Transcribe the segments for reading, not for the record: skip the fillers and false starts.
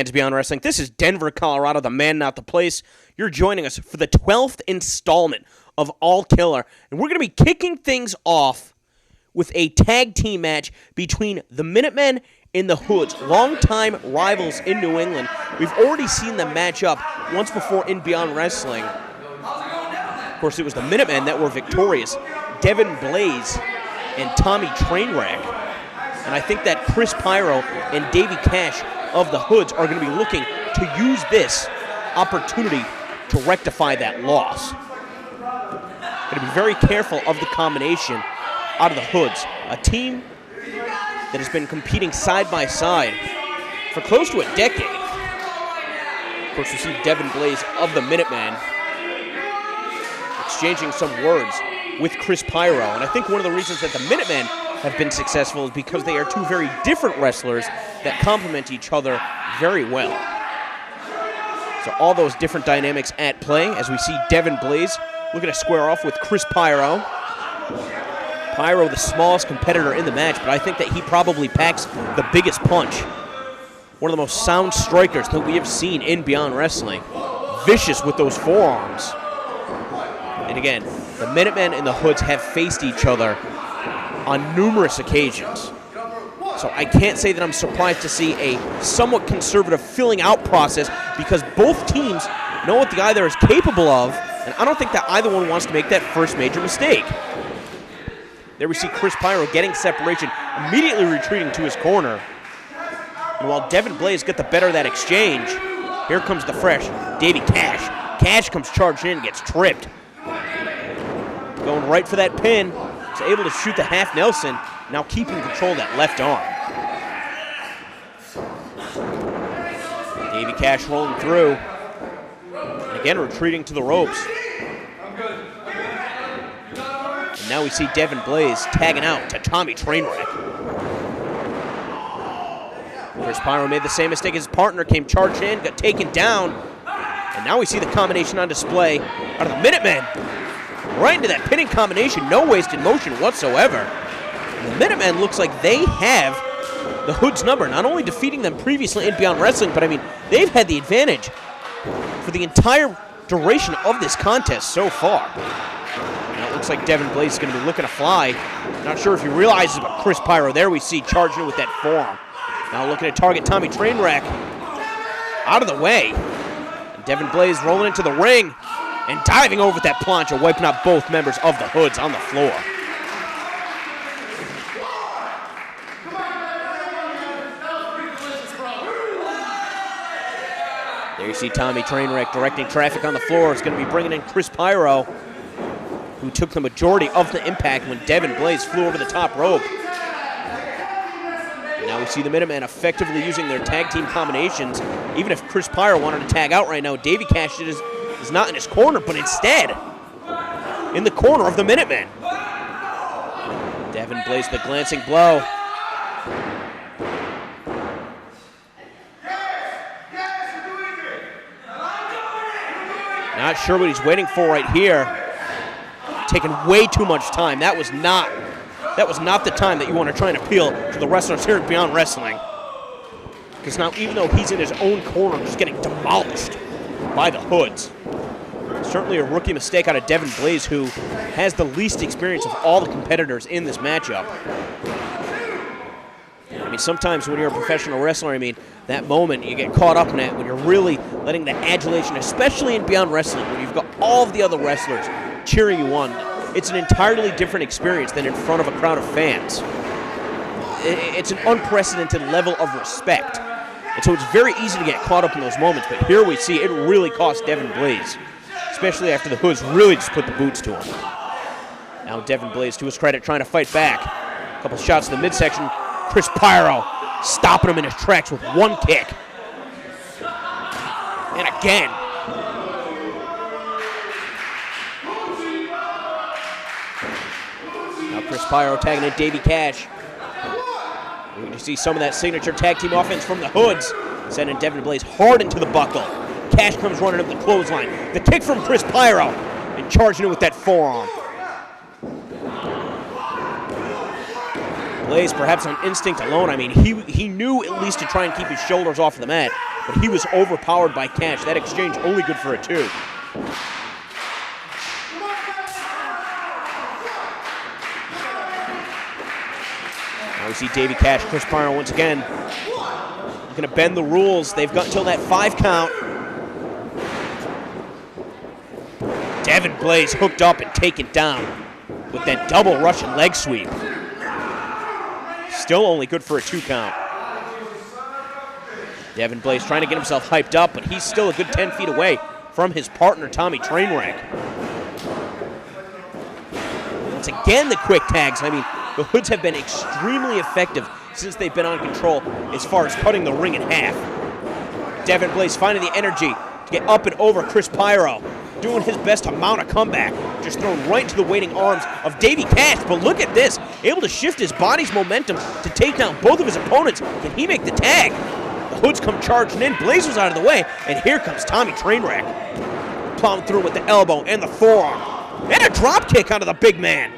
fans of Beyond Wrestling. This is Denver, Colorado, the man, not the place. You're joining us for the 12th installment of All Killer, and we're going to be kicking things off with a tag team match between the Minutemen and the Hoodz, longtime rivals in New England. We've already seen them match up once before in Beyond Wrestling. Of course, it was the Minutemen that were victorious, Devin Blaze and Tommy Trainwreck. And I think that Kris Pyro and Davey Cash of the Hoodz are going to be looking to use this opportunity to rectify that loss. Going to be very careful of the combination out of the Hoodz, a team that has been competing side by side for close to a decade. Of course, we see Devin Blaze of the Minutemen exchanging some words with Kris Pyro, and I think one of the reasons that the Minutemen have been successful is because they are two very different wrestlers that complement each other very well. So all those different dynamics at play as we see Devin Blaze looking to square off with Kris Pyro. Pyro, the smallest competitor in the match, but I think that he probably packs the biggest punch. One of the most sound strikers that we have seen in Beyond Wrestling. Vicious with those forearms. And again, the Minutemen and the Hoodz have faced each other on numerous occasions. So I can't say that I'm surprised to see a somewhat conservative filling out process because both teams know what the other is capable of, and I don't think that either one wants to make that first major mistake. There we see Kris Pyro getting separation, immediately retreating to his corner. And while Devin Blaze get the better of that exchange, here comes the fresh Davey Cash. Cash comes charging in and gets tripped. Going right for that pin. He's able to shoot the half Nelson, now keeping control of that left arm. Davey Cash rolling through. And again, retreating to the ropes. And now we see Devin Blaze tagging out to Tommy Trainwreck. Kris Pyro made the same mistake as his partner, came charging in, got taken down. And now we see the combination on display out of the Minutemen. Right into that pinning combination, no wasted motion whatsoever. And the Minutemen looks like they have the Hoodz number, not only defeating them previously in Beyond Wrestling, but I mean, they've had the advantage for the entire duration of this contest so far. Now it looks like Devin Blaze is going to be looking to fly. Not sure if he realizes, but Kris Pyro there we see charging in with that forearm. Now looking to target Tommy Trainwreck. Out of the way. And Devin Blaze rolling into the ring and diving over with that plancha, wiping out both members of the Hoodz on the floor. There you see Tommy Trainwreck directing traffic on the floor. It's going to be bringing in Kris Pyro, who took the majority of the impact when Devin Blaze flew over the top rope. And now we see the Minutemen effectively using their tag team combinations. Even if Kris Pyro wanted to tag out right now, Davey Cash is not in his corner, but instead in the corner of the Minutemen. Devin Blaze the glancing blow. Not sure what he's waiting for right here. Taking way too much time. That was not the time that you want to try and appeal to the wrestlers here at Beyond Wrestling. Because now, even though he's in his own corner, just getting demolished by the Hoodz. Certainly a rookie mistake out of Devin Blaze, who has the least experience of all the competitors in this matchup. I mean, sometimes when you're a professional wrestler, I mean, that moment you get caught up in it when you're really letting the adulation, especially in Beyond Wrestling, when you've got all of the other wrestlers cheering you on. It's an entirely different experience than in front of a crowd of fans. It's an unprecedented level of respect. And so it's very easy to get caught up in those moments, but here we see it really cost Devin Blaze, especially after the Hoodz really just put the boots to him. Now Devin Blaze, to his credit, trying to fight back. A couple shots in the midsection. Kris Pyro stopping him in his tracks with one kick. And again. Now Kris Pyro tagging in Davey Cash. We're going to see some of that signature tag team offense from the Hoodz, sending Devin Blaze hard into the buckle. Cash comes running up the clothesline. The kick from Kris Pyro and charging it with that forearm. Blaze, perhaps on instinct alone, I mean, he knew at least to try and keep his shoulders off the mat, but he was overpowered by Cash. That exchange only good for a 2. Now we see Davey Cash, Kris Pyro once again. Looking to bend the rules. They've got until that 5 count. Devin Blaze hooked up and taken down with that double Russian leg sweep. Still only good for a 2 count. Devin Blaze trying to get himself hyped up, but he's still a good 10 feet away from his partner, Tommy Trainwreck. Once again, the quick tags. I mean, the Hoodz have been extremely effective since they've been on control as far as cutting the ring in half. Devin Blaze finding the energy to get up and over Kris Pyro, doing his best to mount a comeback, just thrown right into the waiting arms of Davey Cash. But look at this, able to shift his body's momentum to take down both of his opponents. Can he make the tag? The Hoodz come charging in, Blaze was out of the way, and here comes Tommy Trainwreck. Plowing through with the elbow and the forearm, and a drop kick onto the big man.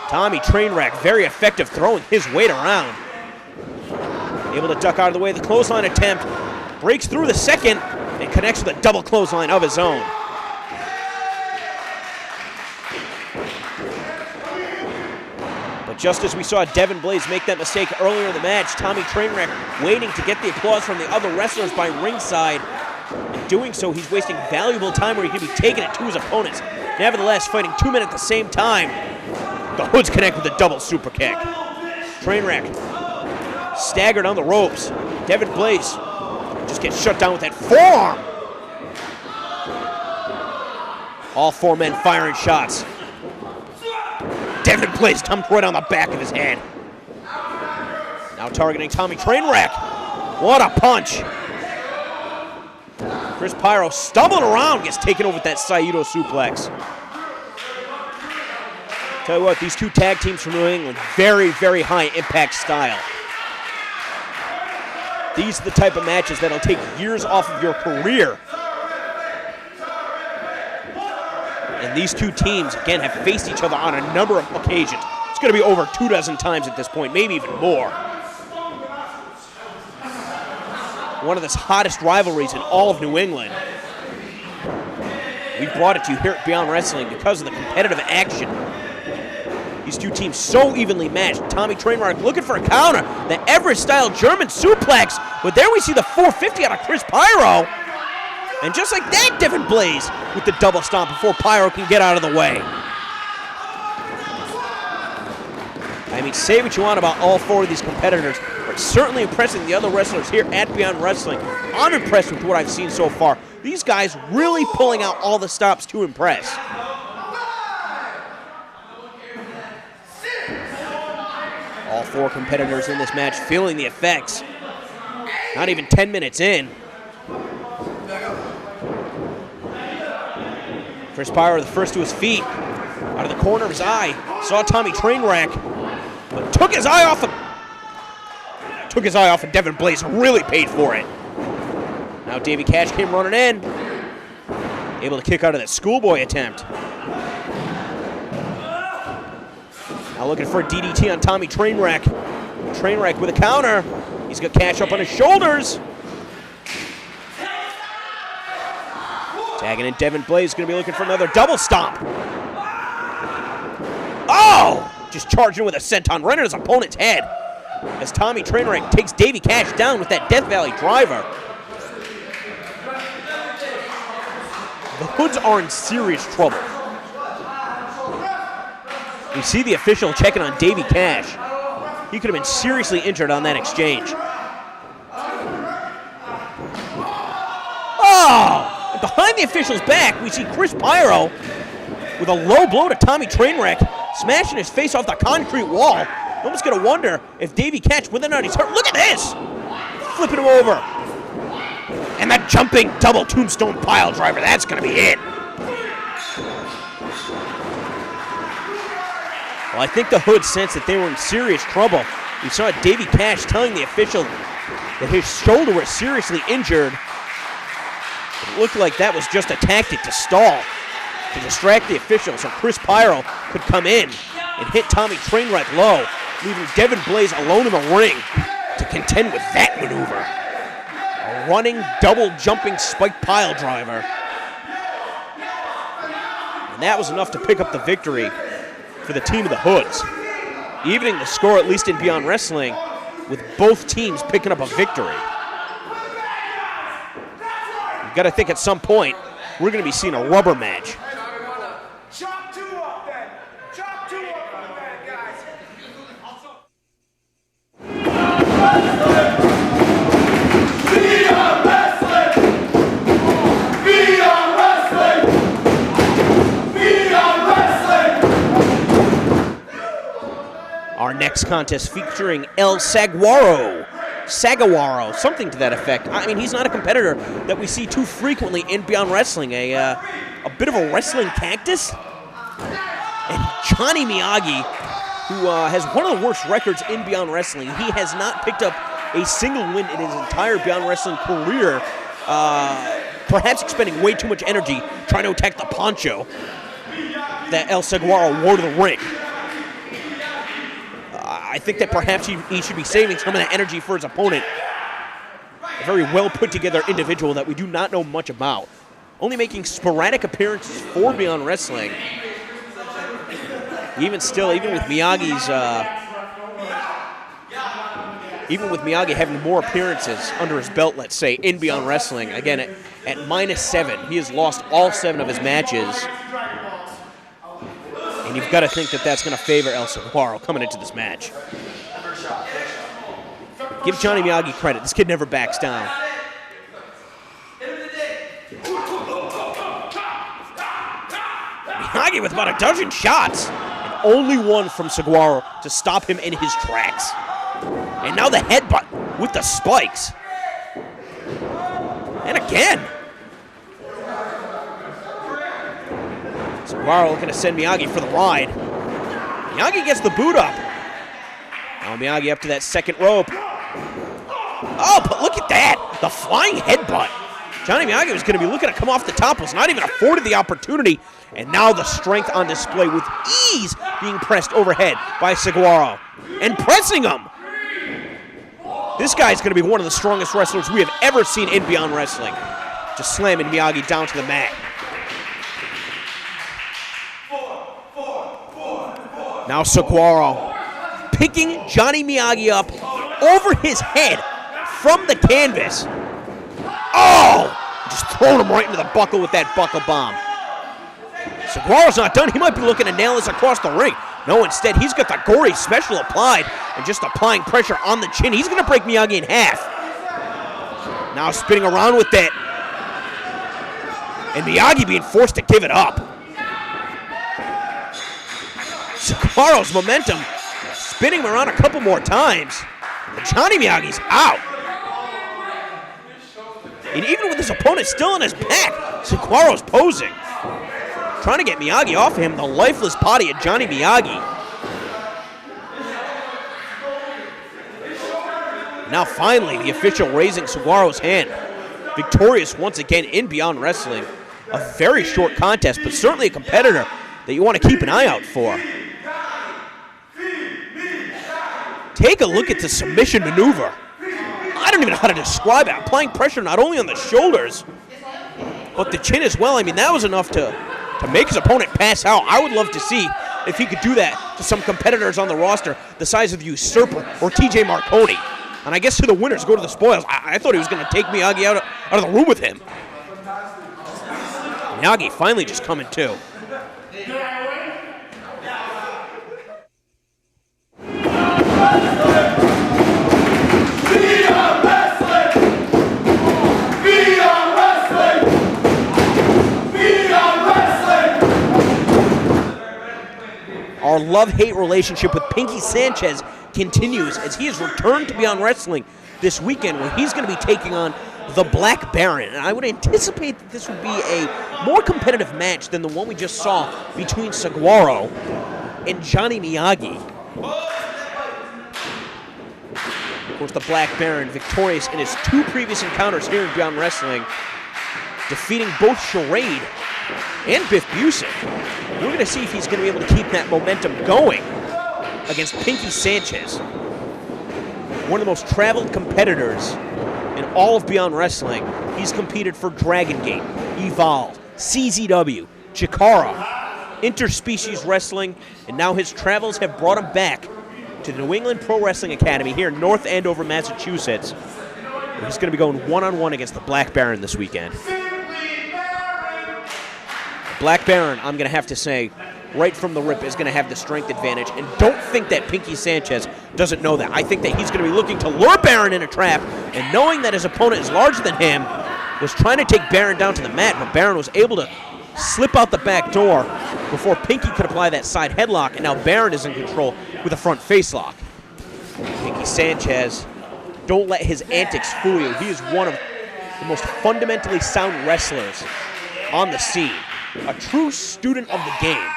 Tommy Trainwreck, very effective throwing his weight around. Able to duck out of the way of the clothesline attempt, breaks through the second, and connects with a double clothesline of his own. But just as we saw Devin Blaze make that mistake earlier in the match, Tommy Trainwreck waiting to get the applause from the other wrestlers by ringside. In doing so, he's wasting valuable time where he could be taking it to his opponents. Nevertheless, fighting 2 men at the same time. The Hoodz connect with a double super kick. Trainwreck staggered on the ropes. Devin Blaze just gets shut down with that forearm. All 4 men firing shots. Devin Blaze dumped right on the back of his head. Now targeting Tommy Trainwreck. What a punch. Kris Pyro stumbling around, gets taken over with that Saito suplex. Tell you what, these 2 tag teams from New England, very, very high impact style. These are the type of matches that'll take years off of your career. And these 2 teams, again, have faced each other on a number of occasions. It's going to be over 24 times at this point, maybe even more. One of the hottest rivalries in all of New England. We brought it to you here at Beyond Wrestling because of the competitive action. These 2 teams so evenly matched. Tommy Trainwreck looking for a counter. The Everest-style German suplex. But there we see the 450 out of Kris Pyro. And just like that, Devin Blaze with the double stomp before Pyro can get out of the way. I mean, say what you want about all 4 of these competitors, but certainly impressing the other wrestlers here at Beyond Wrestling. I'm impressed with what I've seen so far. These guys really pulling out all the stops to impress. All 4 competitors in this match feeling the effects. Not even 10 minutes in. Kris Pyro, the first to his feet. Out of the corner of his eye. Saw Tommy Trainwreck, but took his eye off of Devin Blaze. Really paid for it. Now Davey Cash came running in. Able to kick out of that schoolboy attempt. Now looking for a DDT on Tommy Trainwreck. Trainwreck with a counter. He's got Cash up on his shoulders. Tagging in Devin Blaze, going to be looking for another double stomp. Oh! Just charging with a senton right on his opponent's head. As Tommy Trainwreck takes Davey Cash down with that Death Valley driver. The Hoodz are in serious trouble. We see the official checking on Davey Cash. He could have been seriously injured on that exchange. Oh! And behind the official's back, we see Kris Pyro with a low blow to Tommy Trainwreck, smashing his face off the concrete wall. Almost gonna wonder if Davey Cash, whether or not he's hurt. Look at this! Flipping him over. And that jumping double tombstone pile driver, that's gonna be it. Well, I think the Hoodz sensed that they were in serious trouble. We saw Davey Cash telling the official that his shoulder was seriously injured. It looked like that was just a tactic to stall, to distract the official so Kris Pyro could come in and hit Tommy Trainwreck low, leaving Devin Blaze alone in the ring to contend with that maneuver. A running, double-jumping spike pile driver. And that was enough to pick up the victory for the team of the Hoodz, evening the score, at least in Beyond Wrestling, with both teams picking up a victory. You've got to think at some point we're going to be seeing a rubber match. Chop two up then. Chop two up on that, guys. Beyond wrestling. Beyond wrestling. Beyond wrestling. Our next contest featuring El Saguaro. Saguaro, something to that effect. I mean, he's not a competitor that we see too frequently in Beyond Wrestling. A bit of a wrestling cactus. And Johnny Miyagi, who has one of the worst records in Beyond Wrestling. He has not picked up a single win in his entire Beyond Wrestling career, perhaps expending way too much energy trying to attack the poncho that El Saguaro wore to the ring. I think that perhaps he should be saving some of that energy for his opponent. A very well put together individual that we do not know much about. Only making sporadic appearances for Beyond Wrestling. Even still, even with Miyagi having more appearances under his belt, let's say, in Beyond Wrestling, again, at -7, he has lost all 7 of his matches. And you've got to think that that's going to favor El Saguaro coming into this match. Give Johnny Miyagi credit. This kid never backs down. Miyagi with about a dozen shots, and only one from Saguaro to stop him in his tracks. And now the headbutt with the spikes. And again. Saguaro looking to send Miyagi for the ride. Miyagi gets the boot up. Now Miyagi up to that second rope. Oh, but look at that. The flying headbutt. Johnny Miyagi was going to be looking to come off the top, was not even afforded the opportunity. And now the strength on display with ease being pressed overhead by Saguaro. And pressing him. This guy's going to be one of the strongest wrestlers we have ever seen in Beyond Wrestling. Just slamming Miyagi down to the mat. Now Saguaro picking Johnny Miyagi up over his head from the canvas. Oh! Just throwing him right into the buckle with that buckle bomb. Saguaro's not done. He might be looking to nail this across the ring. No, instead, he's got the gory special applied and just applying pressure on the chin. He's going to break Miyagi in half. Now spinning around with that. And Miyagi being forced to give it up. Saguaro's momentum spinning him around a couple more times. But Johnny Miyagi's out. And even with his opponent still on his back, Saguaro's posing. Trying to get Miyagi off of him, the lifeless body of Johnny Miyagi. Now finally, the official raising Saguaro's hand. Victorious once again in Beyond Wrestling. A very short contest, but certainly a competitor that you want to keep an eye out for. Take a look at the submission maneuver. I don't even know how to describe it. Applying pressure not only on the shoulders, but the chin as well. I mean, that was enough to make his opponent pass out. I would love to see if he could do that to some competitors on the roster the size of the Usurper or TJ Marconi. And I guess to the winners go to the spoils. I thought he was going to take Miyagi out of the room with him. Miyagi finally just coming to. Our love-hate relationship with Pinkie Sanchez continues as he has returned to Beyond Wrestling this weekend, where he's going to be taking on the Black Baron. And I would anticipate that this would be a more competitive match than the one we just saw between Saguaro and Johnny Miyagi. Of course, the Black Baron victorious in his 2 previous encounters here in Beyond Wrestling, defeating both Charade and Biff Busick. We're going to see if he's going to be able to keep that momentum going against Pinkie Sanchez, one of the most traveled competitors in all of Beyond Wrestling. He's competed for Dragon Gate, Evolve, CZW, Chikara, Interspecies Wrestling, and now his travels have brought him back to the New England Pro Wrestling Academy here in North Andover, Massachusetts. He's going to be going one-on-one against the Black Baron this weekend. Black Baron, I'm going to have to say, right from the rip, is going to have the strength advantage. And don't think that Pinkie Sanchez doesn't know that. I think that he's going to be looking to lure Baron in a trap, and knowing that his opponent is larger than him, was trying to take Baron down to the mat, but Baron was able to slip out the back door before Pinkie could apply that side headlock, and now Baron is in control with a front face lock. Pinkie Sanchez, don't let his antics fool you. He is one of the most fundamentally sound wrestlers on the scene. A true student of the game.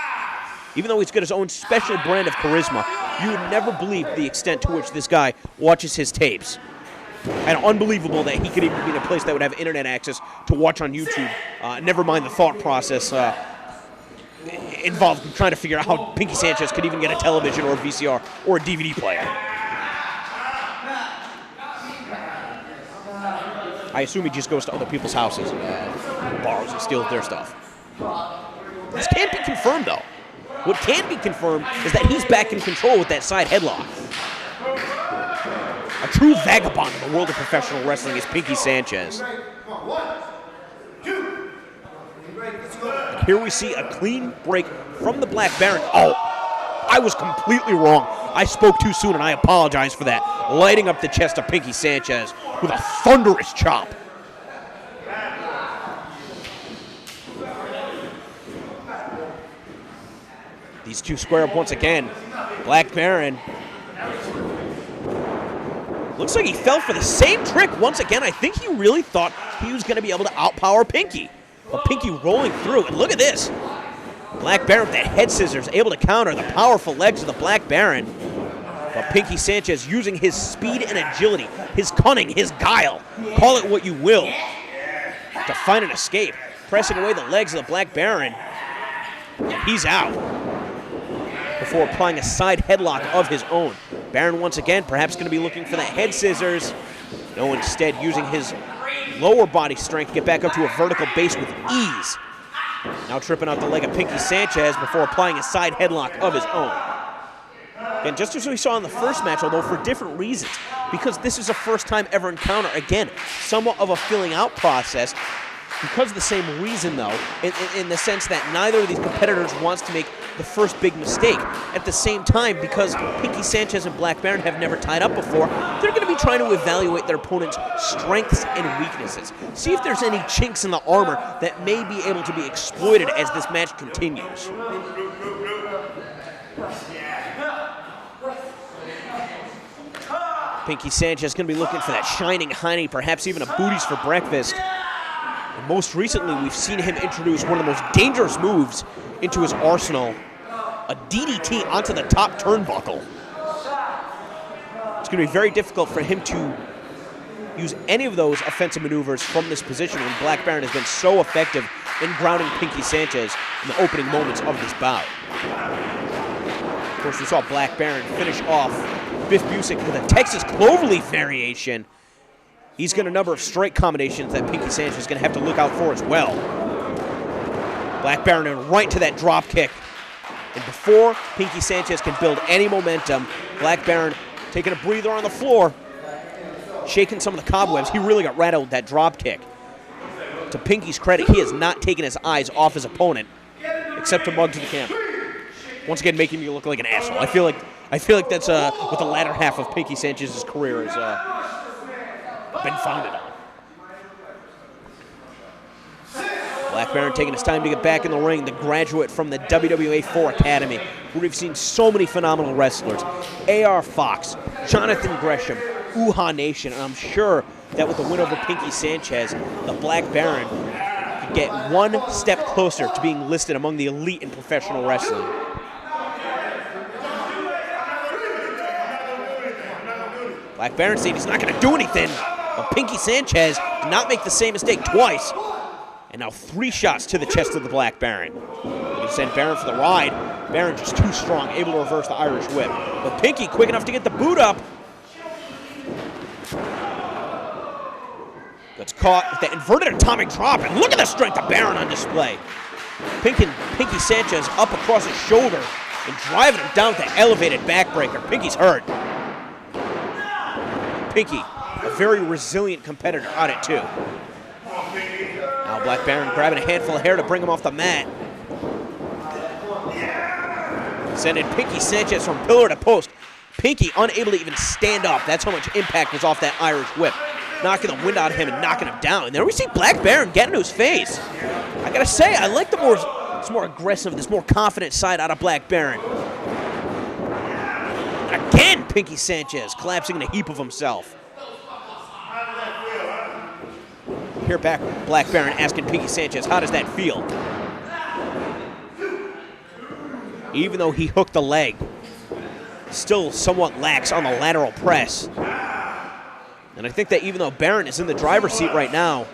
Even though he's got his own special brand of charisma, you would never believe the extent to which this guy watches his tapes. And unbelievable that he could even be in a place that would have internet access to watch on YouTube. Never mind the thought process involved in trying to figure out how Pinkie Sanchez could even get a television or a VCR or a DVD player. I assume he just goes to other people's houses and borrows and steals their stuff. This can't be confirmed, though. What can be confirmed is that he's back in control with that side headlock. A true vagabond in the world of professional wrestling is Pinkie Sanchez. And here we see a clean break from the Black Baron. Oh, I was completely wrong. I spoke too soon, and I apologize for that. Lighting up the chest of Pinkie Sanchez with a thunderous chop. These two square up once again. Black Baron. Looks like he fell for the same trick once again. I think he really thought he was going to be able to outpower Pinkie. But Pinkie rolling through, and look at this. Black Baron with that head scissors, able to counter the powerful legs of the Black Baron. But Pinkie Sanchez using his speed and agility, his cunning, his guile, call it what you will, to find an escape. Pressing away the legs of the Black Baron. And he's out. Before applying a side headlock of his own. Baron once again perhaps going to be looking for that head scissors. No, instead using his lower body strength to get back up to a vertical base with ease. Now tripping out the leg of Pinkie Sanchez before applying a side headlock of his own. And just as we saw in the first match, although for different reasons, because this is a first time ever encounter, again, somewhat of a filling out process. Because of the same reason, though, in the sense that neither of these competitors wants to make the first big mistake. At the same time, because Pinkie Sanchez and Black Baron have never tied up before, they're going to be trying to evaluate their opponent's strengths and weaknesses. See if there's any chinks in the armor that may be able to be exploited as this match continues. Pinkie Sanchez going to be looking for that shining hiney, perhaps even a booties for breakfast. And most recently, we've seen him introduce one of the most dangerous moves into his arsenal, a DDT onto the top turnbuckle. It's going to be very difficult for him to use any of those offensive maneuvers from this position when Black Baron has been so effective in grounding Pinkie Sanchez in the opening moments of this bout. Of course, we saw Black Baron finish off Biff Busick with a Texas Cloverleaf variation. He's got a number of strike combinations that Pinkie Sanchez is going to have to look out for as well. Black Baron in right to that drop kick. And before Pinkie Sanchez can build any momentum, Black Baron taking a breather on the floor, shaking some of the cobwebs. He really got rattled with that drop kick. To Pinkie's credit, he has not taken his eyes off his opponent, except to mug to the camera. Once again, making me look like an asshole. I feel like that's what the latter half of Pinkie Sanchez's career has been founded on. Black Baron taking his time to get back in the ring, the graduate from the WWA 4 Academy, where we've seen so many phenomenal wrestlers. A.R. Fox, Jonathan Gresham, Uha Nation, and I'm sure that with the win over Pinkie Sanchez, the Black Baron could get one step closer to being listed among the elite in professional wrestling. Black Baron saying he's not going to do anything, but Pinkie Sanchez did not make the same mistake twice. And now 3 shots to the chest of the Black Baron. They send Baron for the ride. Baron just too strong, able to reverse the Irish whip. But Pinkie quick enough to get the boot up. Gets caught with the inverted atomic drop. And look at the strength of Baron on display. Pinkie Sanchez up across his shoulder and driving him down with the elevated backbreaker. Pinkie's hurt. Pinkie, a very resilient competitor on it too. Now Black Baron grabbing a handful of hair to bring him off the mat. Sending Pinkie Sanchez from pillar to post. Pinkie unable to even stand up. That's how much impact was off that Irish whip. Knocking the wind out of him and knocking him down. And then we see Black Baron get into his face. I gotta say, I like it's more aggressive, this more confident side out of Black Baron. Again, Pinkie Sanchez collapsing in a heap of himself. Here back, Black Baron asking Pinkie Sanchez, how does that feel? Even though he hooked the leg, still somewhat lax on the lateral press. And I think that even though Baron is in the driver's seat right now,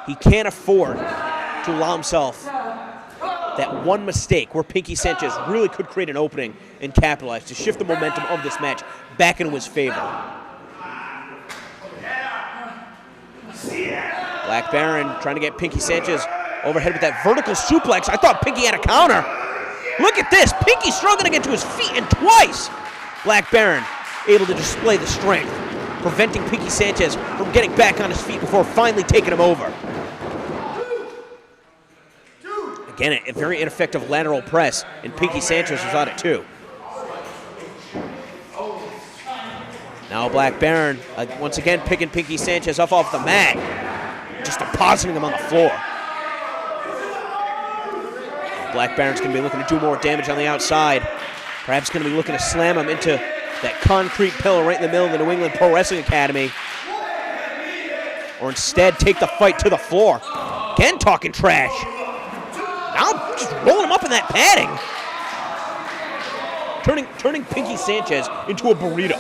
he can't afford to allow himself that one mistake where Pinkie Sanchez really could create an opening and capitalize to shift the momentum of this match back into his favor. Black Baron trying to get Pinkie Sanchez overhead with that vertical suplex. I thought Pinkie had a counter. Look at this. Pinkie struggling to get to his feet, and twice Black Baron able to display the strength, preventing Pinkie Sanchez from getting back on his feet before finally taking him over. Again, a very ineffective lateral press, and Pinkie Sanchez was on it too. Now Black Baron, once again picking Pinkie Sanchez up off the mat, just depositing him on the floor. Black Baron's going to be looking to do more damage on the outside. Perhaps going to be looking to slam him into that concrete pillar right in the middle of the New England Pro Wrestling Academy. Or instead take the fight to the floor. Again talking trash. Now just rolling him up in that padding. Turning Pinkie Sanchez into a burrito.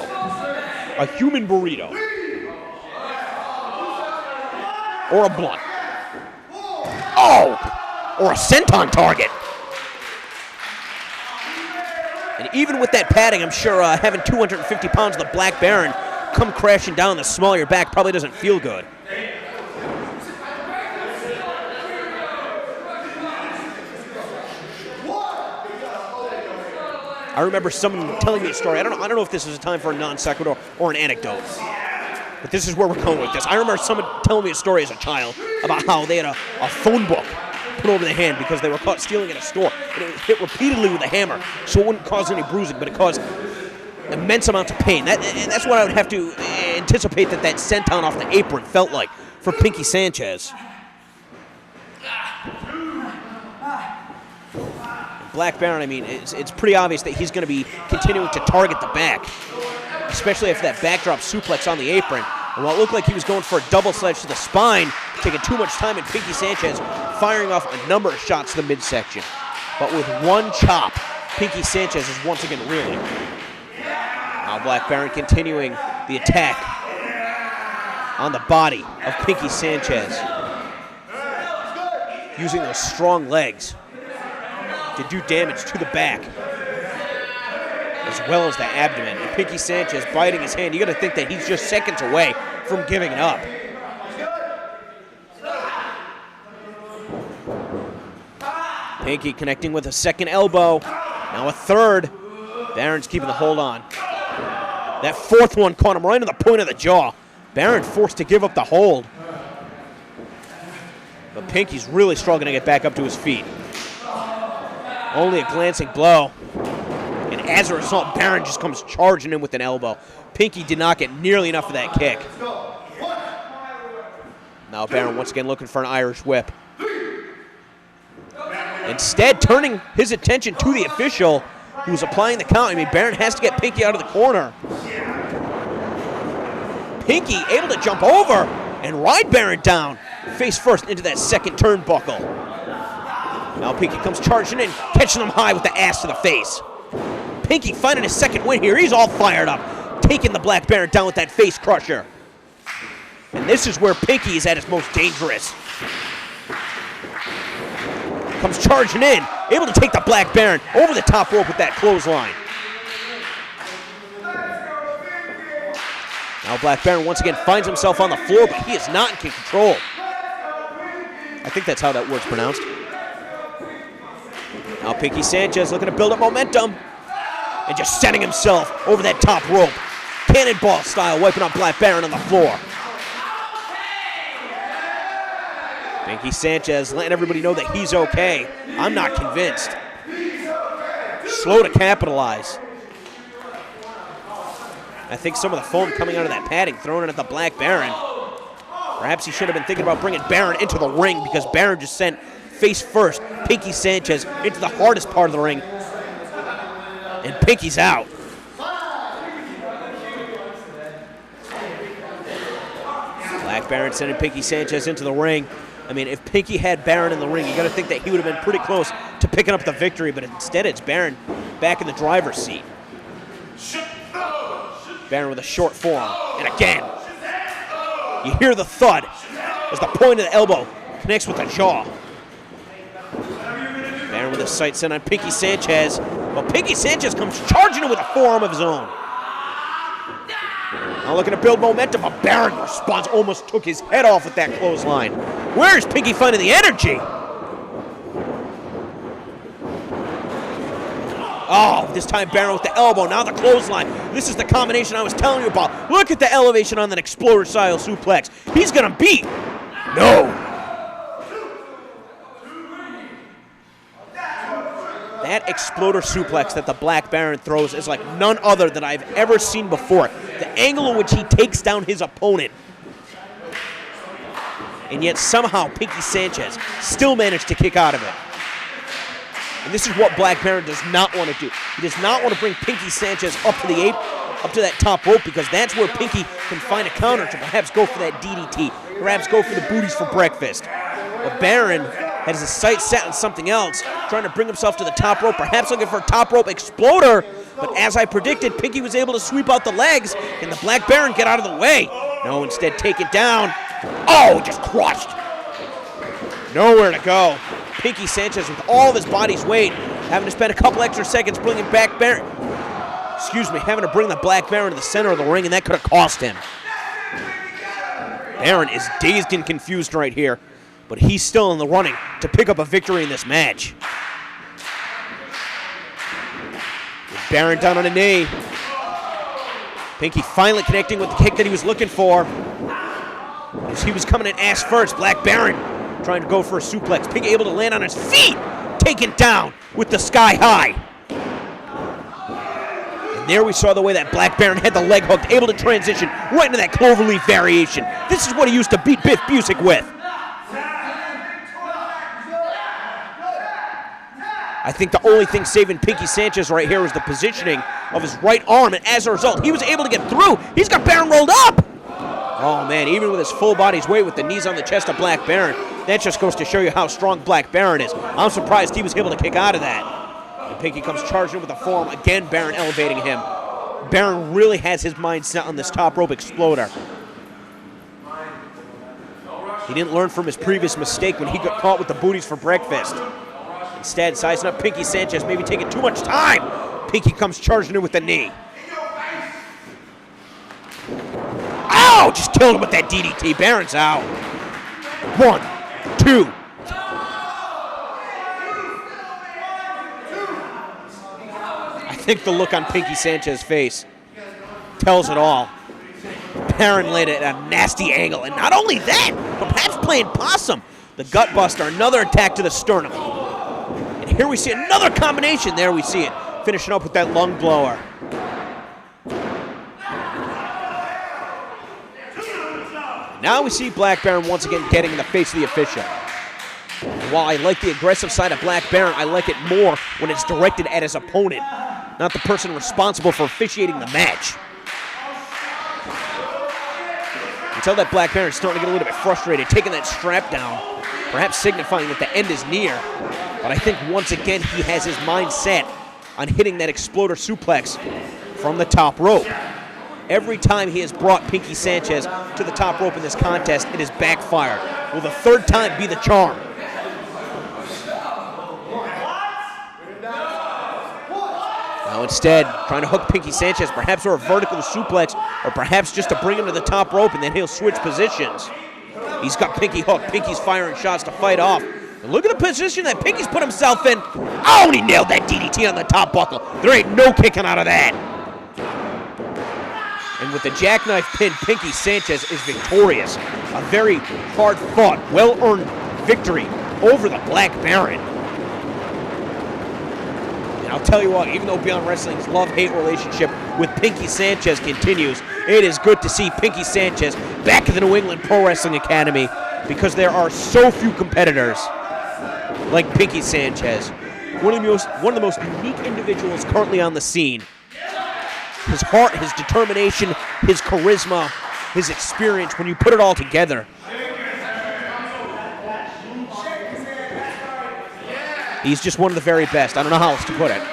A human burrito. Or a blunt. Oh! Or a senton target. And even with that padding, I'm sure having 250 pounds of the Black Baron come crashing down the small of your back probably doesn't feel good. I remember someone telling me a story. I don't know if this is a time for a non sequitur or an anecdote, but this is where we're going with this. I remember someone telling me a story as a child about how they had a phone book put over the hand because they were caught stealing at a store, and it was hit repeatedly with a hammer, so it wouldn't cause any bruising, but it caused immense amounts of pain. That's what I would have to anticipate that senton off the apron felt like for Pinkie Sanchez. Black Baron, I mean, it's pretty obvious that he's going to be continuing to target the back, especially after that backdrop suplex on the apron. And while it looked like he was going for a double sledge to the spine, taking too much time, and Pinkie Sanchez firing off a number of shots to the midsection. But with one chop, Pinkie Sanchez is once again reeling. Now Black Baron continuing the attack on the body of Pinkie Sanchez, using those strong legs to do damage to the back, as well as the abdomen. And Pinkie Sanchez biting his hand. You got to think that he's just seconds away from giving it up. Pinkie connecting with a second elbow. Now a third. Baron's keeping the hold on. That fourth one caught him right on the point of the jaw. Baron forced to give up the hold. But Pinkie's really struggling to get back up to his feet. Only a glancing blow. And as a result, Baron just comes charging in with an elbow. Pinkie did not get nearly enough of that kick. Now Baron once again looking for an Irish whip. Instead, turning his attention to the official who was applying the count. I mean, Baron has to get Pinkie out of the corner. Pinkie able to jump over and ride Baron down face first into that second turnbuckle. Now Pinkie comes charging in, catching him high with the ass to the face. Pinkie finding his second win here. He's all fired up, taking the Black Baron down with that face crusher. And this is where Pinkie is at his most dangerous. Comes charging in, able to take the Black Baron over the top rope with that clothesline. Now Black Baron once again finds himself on the floor, but he is not in control. I think that's how that word's pronounced. Now Pinkie Sanchez looking to build up momentum and just setting himself over that top rope. Cannonball style, wiping out Black Baron on the floor. Pinkie Sanchez letting everybody know that he's okay. I'm not convinced. Slow to capitalize. I think some of the foam coming out of that padding, throwing it at the Black Baron. Perhaps he should have been thinking about bringing Baron into the ring because Baron just sent face first Pinkie Sanchez into the hardest part of the ring. And Pinkie's out. Black Baron sending Pinkie Sanchez into the ring. I mean, if Pinkie had Baron in the ring, you got to think that he would have been pretty close to picking up the victory, but instead it's Baron back in the driver's seat. Baron with a short forearm, and again, you hear the thud as the point of the elbow connects with the jaw. Baron with a sight set on Pinkie Sanchez. Well, Pinkie Sanchez comes charging in with a forearm of his own. Now looking to build momentum, but Baron responds, almost took his head off with that clothesline. Where is Pinkie finding the energy? Oh, this time Baron with the elbow, now the clothesline. This is the combination I was telling you about. Look at the elevation on that exploder-style suplex. He's gonna beat. No. That exploder suplex that the Black Baron throws is like none other than I've ever seen before. The angle in which he takes down his opponent. And yet somehow Pinkie Sanchez still managed to kick out of it. And this is what Black Baron does not want to do. He does not want to bring Pinkie Sanchez up to the up to that top rope, because that's where Pinkie can find a counter to perhaps go for that DDT, perhaps go for the booties for breakfast. But Baron has his sights set on something else, trying to bring himself to the top rope, perhaps looking for a top rope exploder. But as I predicted, Pinkie was able to sweep out the legs, and the Black Baron get out of the way. No, instead take it down. Oh, just crushed. Nowhere to go. Pinkie Sanchez with all of his body's weight, having to spend a couple extra seconds bringing back Baron. Having to bring the Black Baron to the center of the ring, and that could have cost him. Baron is dazed and confused right here, but he's still in the running to pick up a victory in this match. With Baron down on a knee. Pinkie finally connecting with the kick that he was looking for. As he was coming in ass first, Black Baron trying to go for a suplex. Pinkie able to land on his feet, taken down with the sky high. And there we saw the way that Black Baron had the leg hooked, able to transition right into that cloverleaf variation. This is what he used to beat Biff Busick with. I think the only thing saving Pinkie Sanchez right here is the positioning of his right arm, and as a result, he was able to get through. He's got Baron rolled up. Oh man, even with his full body's weight, with the knees on the chest of Black Baron, that just goes to show you how strong Black Baron is. I'm surprised he was able to kick out of that. And Pinkie comes charging with a forearm. Again, Baron elevating him. Baron really has his mind set on this top rope exploder. He didn't learn from his previous mistake when he got caught with the booties for breakfast. Instead, sizing up Pinkie Sanchez, maybe taking too much time. Pinkie comes charging in with the knee. Ow! Just killed him with that DDT. Baron's out. 1, 2. I think the look on Pinkie Sanchez's face tells it all. Baron laid it at a nasty angle, and not only that, but perhaps playing possum. The gut buster, another attack to the sternum. And here we see another combination. There we see it, finishing up with that lung blower. Now we see Black Baron once again getting in the face of the official. And while I like the aggressive side of Black Baron, I like it more when it's directed at his opponent, not the person responsible for officiating the match. Until that Black Baron's starting to get a little bit frustrated, taking that strap down, perhaps signifying that the end is near. But I think once again he has his mind set on hitting that exploder suplex from the top rope. Every time he has brought Pinkie Sanchez to the top rope in this contest, it has backfired. Will the third time be the charm? Now instead, trying to hook Pinkie Sanchez, perhaps for a vertical suplex, or perhaps just to bring him to the top rope, and then he'll switch positions. He's got Pinkie hooked. Pinkie's firing shots to fight off. And look at the position that Pinkie's put himself in. Oh, and he nailed that DDT on the top buckle. There ain't no kicking out of that. And with the jackknife pin, Pinkie Sanchez is victorious. A very hard-fought, well-earned victory over the Black Baron. And I'll tell you what, even though Beyond Wrestling's love-hate relationship with Pinkie Sanchez continues, it is good to see Pinkie Sanchez back in the New England Pro Wrestling Academy, because there are so few competitors like Pinkie Sanchez. One of the most unique individuals currently on the scene. His heart, his determination, his charisma, his experience, when you put it all together, he's just one of the very best. I don't know how else to put it.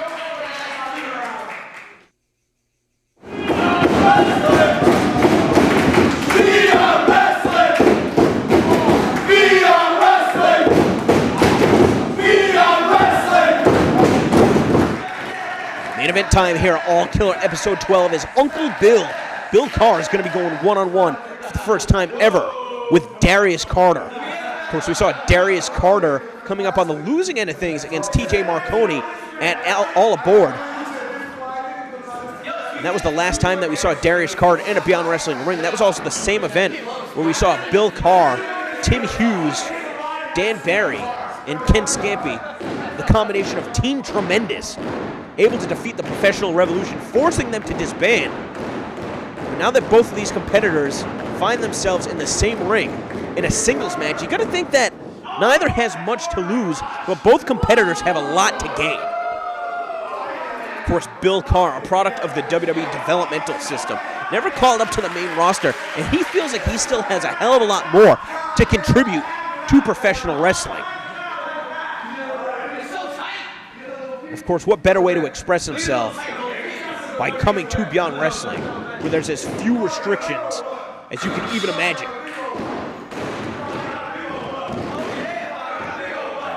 Main event time here at All Killer Episode 12 is Uncle Bill. Bill Carr is going to be going one-on-one for the first time ever with Darius Carter. Of course, we saw Darius Carter coming up on the losing end of things against TJ Marconi at All Aboard. And that was the last time that we saw Darius Carter in a Beyond Wrestling ring. That was also the same event where we saw Bill Carr, Tim Hughes, Dan Barry, and Ken Scampi, the combination of Team Tremendous, able to defeat the Professional Revolution, forcing them to disband. But now that both of these competitors find themselves in the same ring in a singles match, you got to think that neither has much to lose, but both competitors have a lot to gain. Of course, Bill Carr, a product of the WWE developmental system, never called up to the main roster, and he feels like he still has a hell of a lot more to contribute to professional wrestling. Of course, what better way to express himself by coming to Beyond Wrestling, where there's as few restrictions as you can even imagine.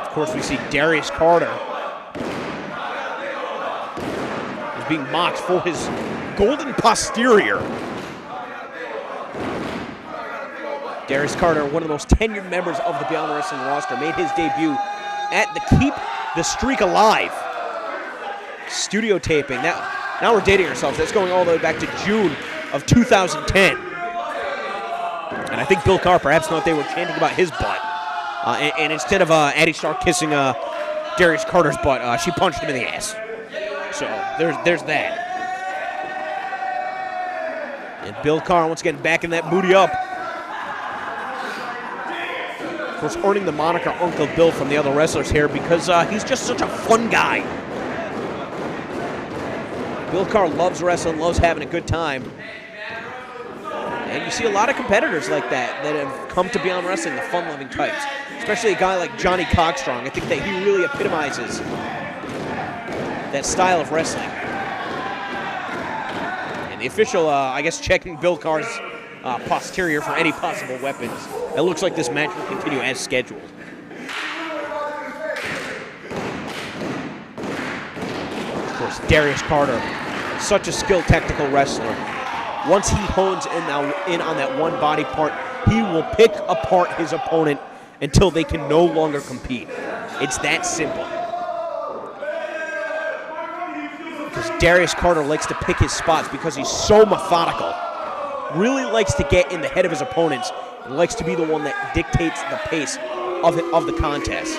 Of course, we see Darius Carter is being mocked for his golden posterior. Darius Carter, one of the most tenured members of the Beyond Wrestling roster, made his debut at the Keep the Streak Alive studio taping. Now we're dating ourselves. That's going all the way back to June of 2010. And I think Bill Carr perhaps thought they were chanting about his butt. And instead of Addie Stark kissing Darius Carter's butt, she punched him in the ass. So there's that. And Bill Carr once again back in that booty up. Of course, earning the moniker Uncle Bill from the other wrestlers here because he's just such a fun guy. Bill Carr loves wrestling, loves having a good time. And you see a lot of competitors like that have come to Beyond Wrestling, the fun-loving types. Especially a guy like Johnny Cockstrong. I think that he really epitomizes that style of wrestling. And the official, I guess, checking Bill Carr's posterior for any possible weapons. It looks like this match will continue as scheduled. Of course, Darius Carter, such a skilled technical wrestler. Once he hones in on that one body part, he will pick apart his opponent until they can no longer compete. It's that simple. Because Darius Carter likes to pick his spots because he's so methodical. Really likes to get in the head of his opponents and likes to be the one that dictates the pace of the contest.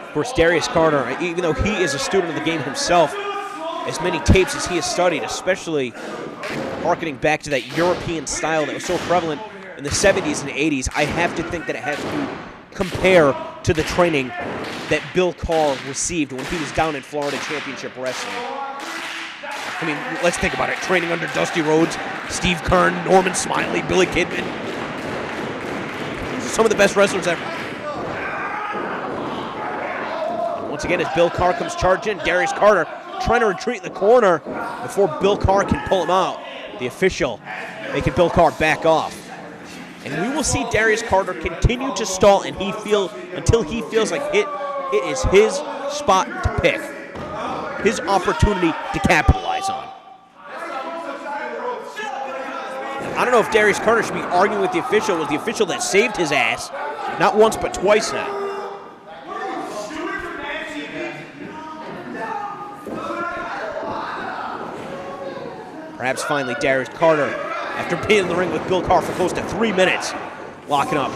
Of course, Darius Carter, even though he is a student of the game himself, as many tapes as he has studied, especially harkening back to that European style that was so prevalent in the 70s and 80s, I have to think that it has to compare to the training that Bill Carr received when he was down in Florida Championship Wrestling. I mean, let's think about it. Training under Dusty Rhodes, Steve Kern, Norman Smiley, Billy Kidman. Some of the best wrestlers ever. And once again, as Bill Carr comes charging, Darius Carter trying to retreat in the corner before Bill Carr can pull him out. The official making Bill Carr back off. And we will see Darius Carter continue to stall until he feels like it is his spot to pick, his opportunity to capitalize on. I don't know if Darius Carter should be arguing with the official. It was the official that saved his ass, not once but twice now. Perhaps finally Darius Carter, after being in the ring with Bill Carr for close to 3 minutes, locking up,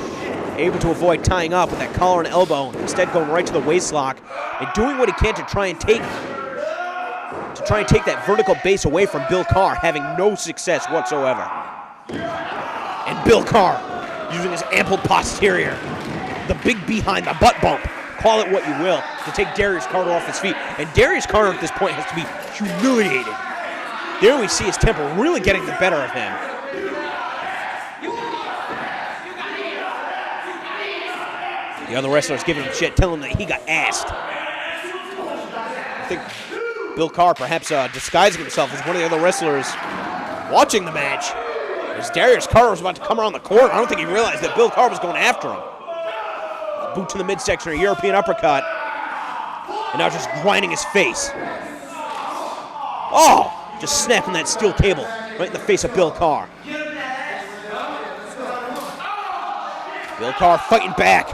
able to avoid tying up with that collar and elbow, instead going right to the waist lock and doing what he can to try and take that vertical base away from Bill Carr, having no success whatsoever. And Bill Carr using his ample posterior, the big behind, the butt bump, call it what you will, to take Darius Carter off his feet. And Darius Carter at this point has to be humiliated. There we see his temper really getting the better of him. The other wrestlers giving him shit, telling him that he got assed. I think Bill Carr perhaps disguising himself as one of the other wrestlers watching the match. As Darius Carter was about to come around the corner, I don't think he realized that Bill Carr was going after him. A boot to the midsection, a European uppercut. And now just grinding his face. Oh! Just snapping that steel cable right in the face of Bill Carr. Bill Carr fighting back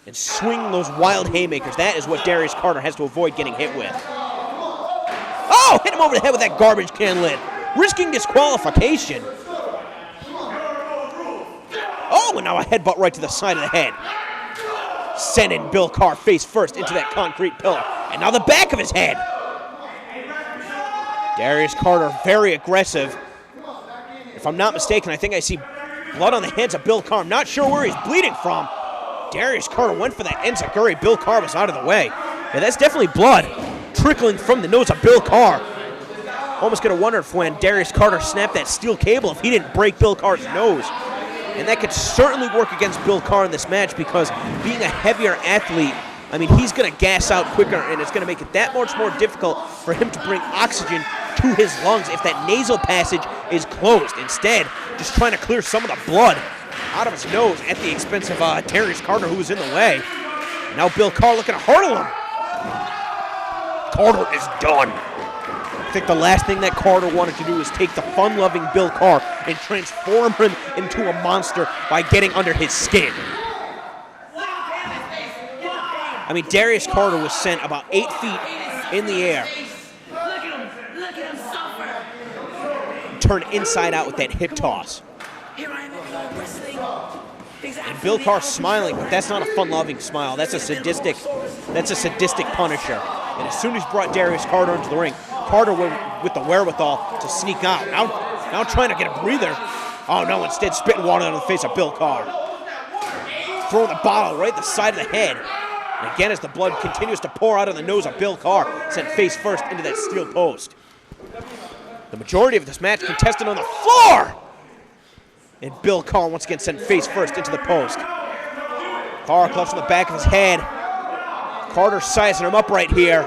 and swinging those wild haymakers. That is what Darius Carter has to avoid getting hit with. Oh, hit him over the head with that garbage can lid, risking disqualification. Oh, and now a headbutt right to the side of the head, sending Bill Carr face first into that concrete pillar. And now the back of his head. Darius Carter very aggressive. If I'm not mistaken, I think I see blood on the hands of Bill Carr. I'm not sure where he's bleeding from. Darius Carter went for that enziguri. Bill Carr was out of the way. Yeah, that's definitely blood trickling from the nose of Bill Carr. Almost gonna wonder if when Darius Carter snapped that steel cable, if he didn't break Bill Carr's nose. And that could certainly work against Bill Carr in this match, because being a heavier athlete, I mean, he's gonna gas out quicker, and it's gonna make it that much more difficult for him to bring oxygen to his lungs if that nasal passage is closed. Instead, just trying to clear some of the blood out of his nose at the expense of Darius Carter, who was in the way. Now Bill Carr looking to hurdle him. Carter is done. I think the last thing that Carter wanted to do is take the fun-loving Bill Carr and transform him into a monster by getting under his skin. I mean, Darius Carter was sent about 8 feet in the air. Turned inside out with that hip toss. And Bill Carr smiling, but that's not a fun-loving smile. That's a sadistic punisher. And as soon as he brought Darius Carter into the ring, Carter went with the wherewithal to sneak out. Now trying to get a breather. Oh no, instead spitting water on the face of Bill Carr. Throwing the bottle right at the side of the head. And again, as the blood continues to pour out of the nose of Bill Carr, sent face first into that steel post. The majority of this match contested on the floor. And Bill Carr once again sent face first into the post. Carr clutching the back of his head. Carter sizing him up right here.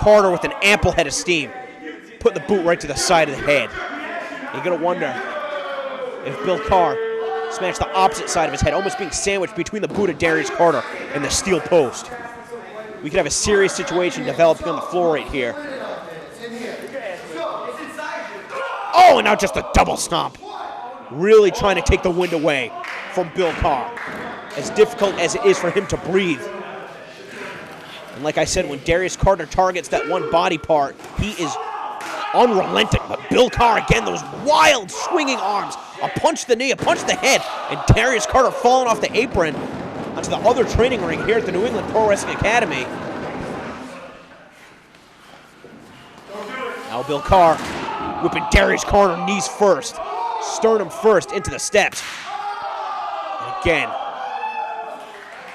Carter with an ample head of steam. Putting the boot right to the side of the head. You're going to wonder if Bill Carr smashed the opposite side of his head, almost being sandwiched between the boot of Darius Carter and the steel post. We could have a serious situation developing on the floor right here. Oh, and now just a double stomp. Really trying to take the wind away from Bill Carr. As difficult as it is for him to breathe. And like I said, when Darius Carter targets that one body part, he is unrelenting. But Bill Carr, again, those wild swinging arms. A punch to the knee, a punch to the head. And Darius Carter falling off the apron onto the other training ring here at the New England Pro Wrestling Academy. Now Bill Carr whipping Darius Carter knees first. Sternum first into the steps. And again,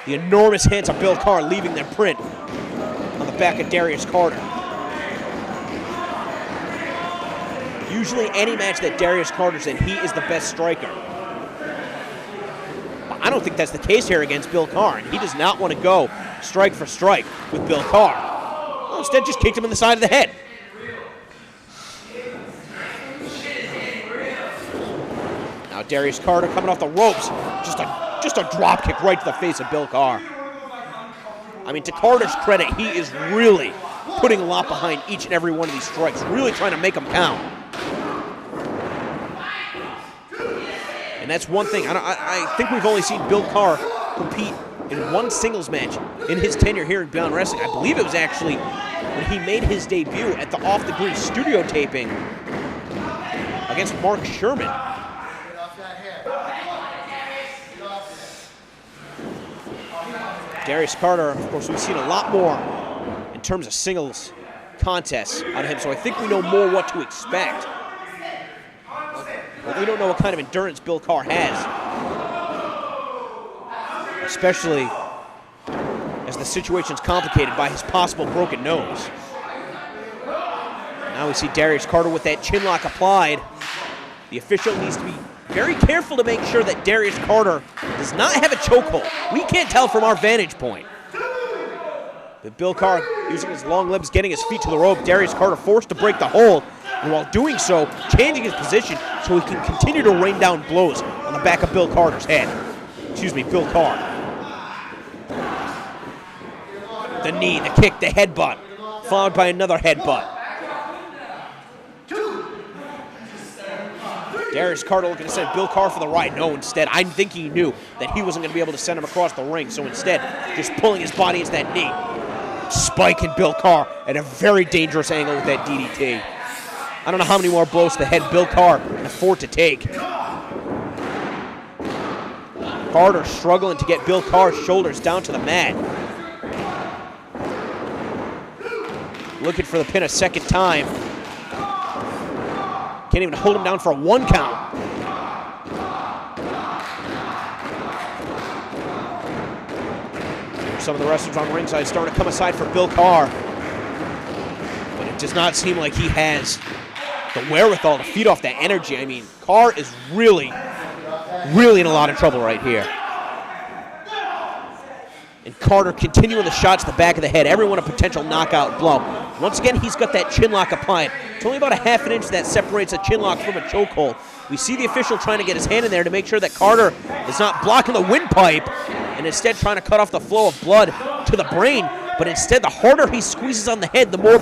the enormous hands of Bill Carr leaving their print on the back of Darius Carter. Usually any match that Darius Carter's in, he is the best striker. But I don't think that's the case here against Bill Carr. And he does not want to go strike for strike with Bill Carr. Well, instead, just kicked him in the side of the head. Now Darius Carter coming off the ropes. Just a drop kick right to the face of Bill Carr. I mean, to Carter's credit, he is really putting a lot behind each and every one of these strikes, really trying to make them count. And that's one thing. I think we've only seen Bill Carr compete in one singles match in his tenure here in Beyond Wrestling. I believe it was actually when he made his debut at the Off the Grid studio taping against Mark Sherman. Darius Carter, of course, we've seen a lot more in terms of singles contests out of him, so I think we know more what to expect. But we don't know what kind of endurance Bill Carr has, especially as the situation's complicated by his possible broken nose. Now we see Darius Carter with that chin lock applied. The official needs to be very careful to make sure that Darius Carter does not have a chokehold. We can't tell from our vantage point. But Bill Carr, using his long limbs, getting his feet to the rope. Darius Carter forced to break the hold, and while doing so, changing his position so he can continue to rain down blows on the back of Bill Carter's head. Bill Carr. The knee, the kick, the headbutt, followed by another headbutt. Darius Carter looking to send Bill Carr for the right. No, instead, I think he knew that he wasn't going to be able to send him across the ring. So instead, just pulling his body into that knee. Spiking Bill Carr at a very dangerous angle with that DDT. I don't know how many more blows to the head Bill Carr can afford to take. Carter struggling to get Bill Carr's shoulders down to the mat. Looking for the pin a second time. Can't even hold him down for a 1 count. Some of the wrestlers on ringside starting to come aside for Bill Carr. But it does not seem like he has the wherewithal to feed off that energy. I mean, Carr is really in a lot of trouble right here. And Carter continuing the shots to the back of the head. Everyone a potential knockout blow. Once again, he's got that chin lock applied. It's only about a half an inch that separates a chin lock from a chokehold. We see the official trying to get his hand in there to make sure that Carter is not blocking the windpipe and instead trying to cut off the flow of blood to the brain. But instead, the harder he squeezes on the head, the more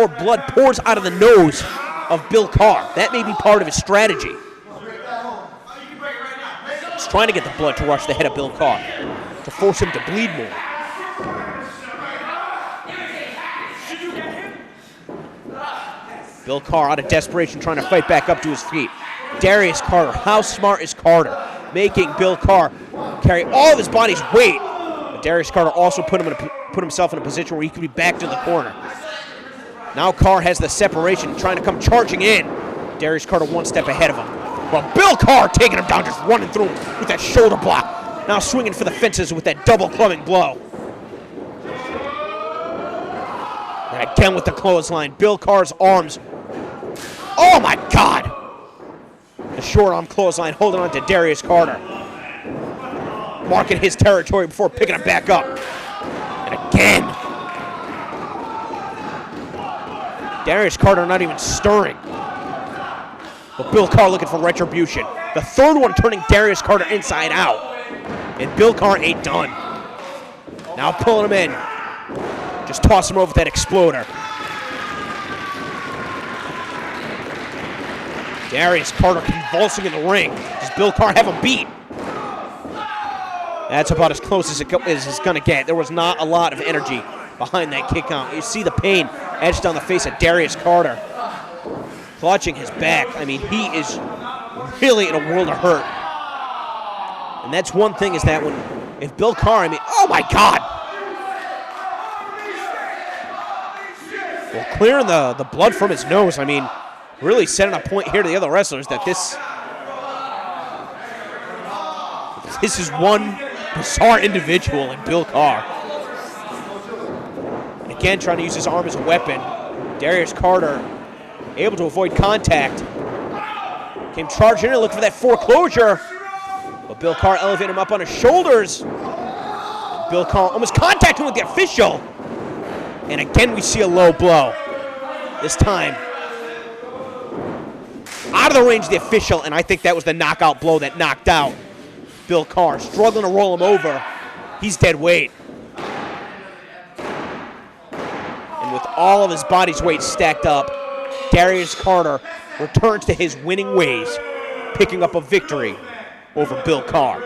blood pours out of the nose of Bill Carr. That may be part of his strategy. He's trying to get the blood to rush the head of Bill Carr, to force him to bleed more. Bill Carr out of desperation trying to fight back up to his feet. Darius Carter, how smart is Carter? Making Bill Carr carry all of his body's weight. But Darius Carter also put himself in a position where he could be backed in the corner. Now Carr has the separation, trying to come charging in. Darius Carter 1 step ahead of him. But Bill Carr taking him down, just running through him with that shoulder block. Now swinging for the fences with that double clubbing blow. And again with the clothesline. Bill Carr's arms. Oh my God! The short arm clothesline holding on to Darius Carter. Marking his territory before picking him back up. And again. Darius Carter not even stirring. But Bill Carr looking for retribution. The third one turning Darius Carter inside out. And Bill Carr ain't done. Now pulling him in. Just toss him over with that exploder. Darius Carter convulsing in the ring. Does Bill Carr have him beat? That's about as close as it's going to get. There was not a lot of energy behind that kick out. You see the pain etched on the face of Darius Carter. Clutching his back. I mean, he is really in a world of hurt. And that's one thing is that if Bill Carr, I mean, oh my God! Well, clearing the blood from his nose, I mean, really setting a point here to the other wrestlers that this is one bizarre individual in Bill Carr. And again, trying to use his arm as a weapon. Darius Carter able to avoid contact. Came charging in, looking for that foreclosure. But But Bill Carr elevated him up on his shoulders. Bill Carr almost contacting with the official. And again, we see a low blow. This time, out of the range of the official, and I think that was the knockout blow that knocked out Bill Carr. Struggling to roll him over. He's dead weight. And with all of his body's weight stacked up, Darius Carter returns to his winning ways, picking up a victory over Bill Carr.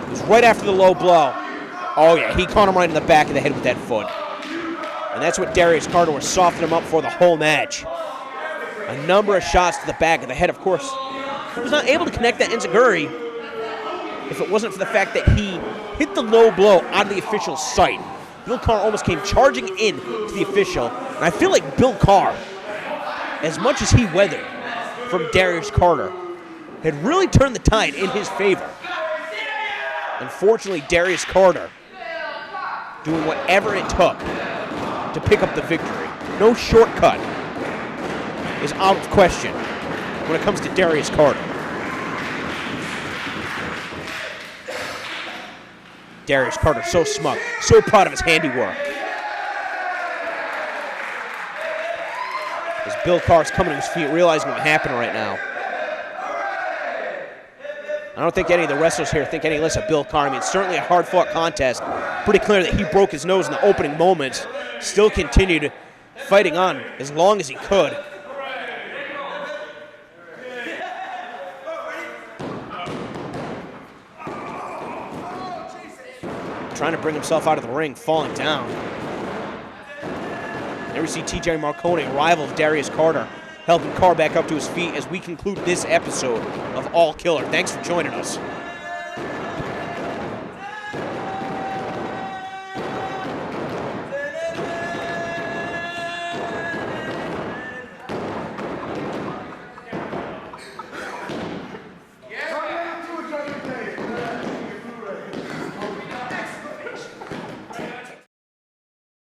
It was right after the low blow. Oh yeah, he caught him right in the back of the head with that foot. And that's what Darius Carter was softening him up for the whole match. A number of shots to the back of the head, of course. He was not able to connect that enziguri if it wasn't for the fact that he hit the low blow out of the official's sight. Bill Carr almost came charging in to the official. And I feel like Bill Carr, as much as he weathered from Darius Carter, had really turned the tide in his favor. Unfortunately, Darius Carter doing whatever it took to pick up the victory. No shortcut is out of question when it comes to Darius Carter. Darius Carter so smug, so proud of his handiwork. As Bill Carr's coming to his feet, realizing what happened right now. I don't think any of the wrestlers here think any less of Bill Carr. I mean, certainly a hard-fought contest. Pretty clear that he broke his nose in the opening moments. Still continued fighting on as long as he could. Trying to bring himself out of the ring, falling down. There we see TJ Marconi, a rival of Darius Carter, helping Carr back up to his feet as we conclude this episode of All Killer. Thanks for joining us.